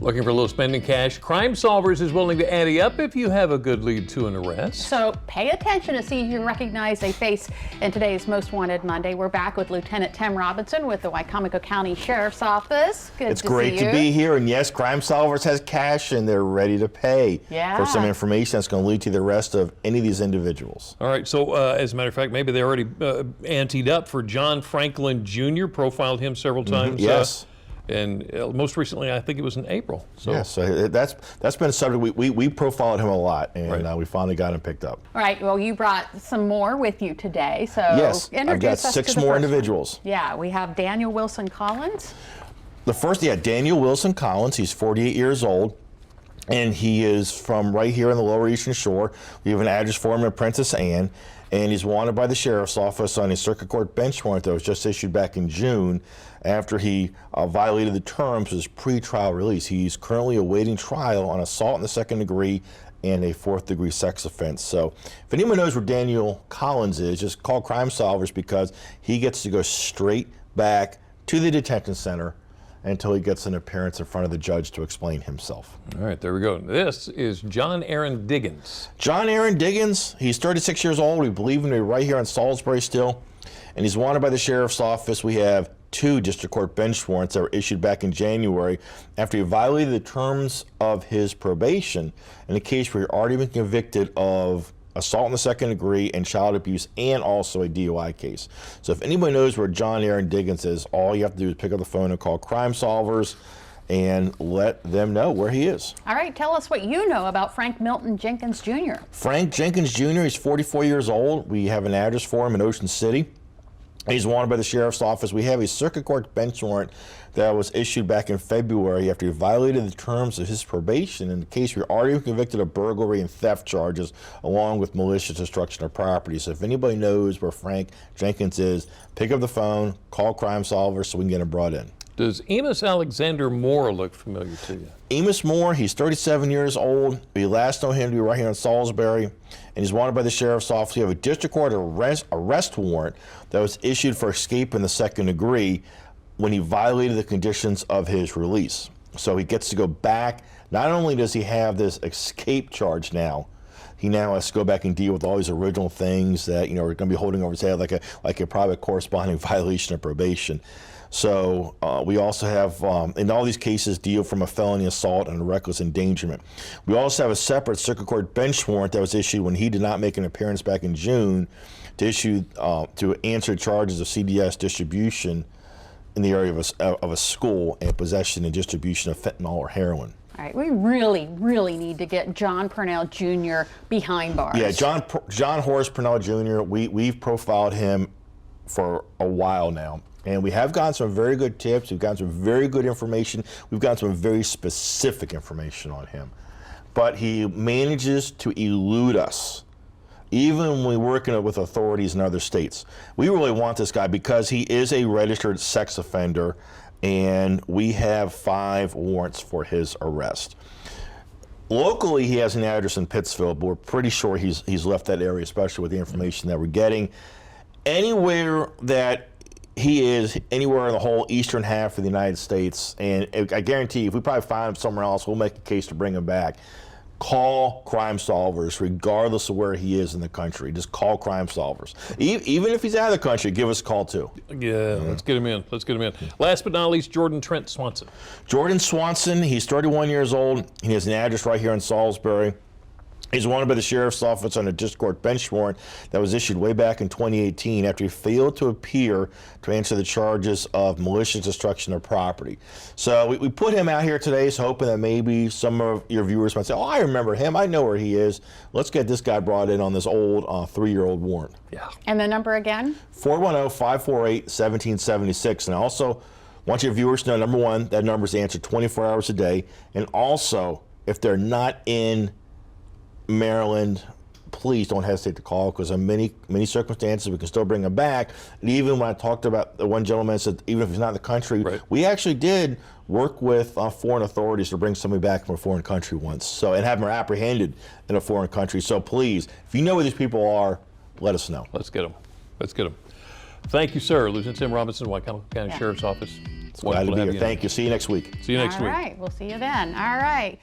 Looking for a little spending cash? Crime Solvers is willing to ante up if you have a good lead to an arrest. So pay attention to see if you can recognize a face in today's Most Wanted Monday. We're back with Lieutenant Tim Robinson with the Wycomico County Sheriff's Office. It's great to be here, and yes, Crime Solvers has cash and they're ready to pay for some information that's going to lead to the arrest of any of these individuals. All right, so as a matter of fact, maybe they already anteed up for John Franklin Jr., profiled him several times. Yes. And most recently, I think it was in April. So. Yeah, so that's been a subject. We profiled him a lot, and we finally got him picked up. All right, well, you brought some more with you today, so yes, introduce I've got us six to the more first individuals. one. Yeah, we have Daniel Wilson Collins. The first, Daniel Wilson Collins. He's 48 years old, and he is from right here on the Lower Eastern Shore. We have an address for him in Princess Anne, and he's wanted by the Sheriff's Office on a circuit court bench warrant that was just issued back in June after he violated the terms of his pretrial release. He's currently awaiting trial on assault in the second degree and a fourth-degree sex offense. So if anyone knows where Daniel Collins is, just call Crime Solvers, because he gets to go straight back to the detention center until he gets an appearance in front of the judge to explain himself. All right, there we go. This is John Aaron Diggins. John Aaron Diggins, he's 36 years old. We believe him to be right here in Salisbury still, and he's wanted by the Sheriff's Office. We have 2 district court bench warrants that were issued back in January after he violated the terms of his probation in a case where he'd already been convicted of assault in the second degree and child abuse, and also a DUI case. So if anybody knows where John Aaron Diggins is, all you have to do is pick up the phone and call Crime Solvers and let them know where he is. All right, tell us what you know about Frank Milton Jenkins Jr. Frank Jenkins Jr. He's 44 years old. We have an address for him in Ocean City. He's wanted by the Sheriff's Office. We have a circuit court bench warrant that was issued back in February after he violated the terms of his probation in the case we already convicted of burglary and theft charges, along with malicious destruction of property. So if anybody knows where Frank Jenkins is, pick up the phone, call Crime Solvers so we can get him brought in. Does Emos Alexander Moore look familiar to you? Emos Moore, he's 37 years old. We last know him to be right here in Salisbury, and he's wanted by the Sheriff's Office. We have a district court arrest warrant that was issued for escape in the second degree when he violated the conditions of his release. So he gets to go back. Not only does he have this escape charge now, he now has to go back and deal with all these original things that, are going to be holding over his head, like a private corresponding violation of probation. So we also have, in all these cases, deal from a felony assault and a reckless endangerment. We also have a separate circuit court bench warrant that was issued when he did not make an appearance back in June to answer charges of CDS distribution in the area of a school and possession and distribution of fentanyl or heroin. All right, we really, really need to get John Purnell Jr. behind bars. Yeah, John Horace Purnell Jr., we've profiled him for a while now. And we have gotten some very good tips. We've gotten some very good information. We've gotten some very specific information on him. But he manages to elude us, even when we're working with authorities in other states. We really want this guy because he is a registered sex offender, and we have 5 warrants for his arrest. Locally, he has an address in Pittsfield, but we're pretty sure he's left that area, especially with the information that we're getting. Anywhere that he is, anywhere in the whole eastern half of the United States, and I guarantee you, if we probably find him somewhere else, we'll make a case to bring him back. Call Crime Solvers, regardless of where he is in the country. Just call Crime Solvers. Even if he's out of the country, give us a call too. Yeah, let's get him in. Last but not least, Trent Swanson. Jordan Swanson, he's 31 years old. He has an address right here in Salisbury. He's wanted by the Sheriff's Office on a district court bench warrant that was issued way back in 2018 after he failed to appear to answer the charges of malicious destruction of property. So we put him out here today, so hoping that maybe some of your viewers might say, oh, I remember him. I know where he is. Let's get this guy brought in on this old 3-year-old warrant. Yeah. And the number again? 410-548-1776. And I also want your viewers to know, number one, that number is answered 24 hours a day. And also, if they're not in Maryland, please don't hesitate to call, because in many circumstances we can still bring him back. And even when I talked about the one gentleman said even if he's not in the country, we actually did work with foreign authorities to bring somebody back from a foreign country once, and have them apprehended in a foreign country. So please, if you know where these people are, let us know. Let's get them. Thank you, sir. Lieutenant Tim Robinson, Wycomico County Sheriff's Office. Glad to be have here. you. Thank you. See you next week. See you next All week. right, we'll see you then. All right.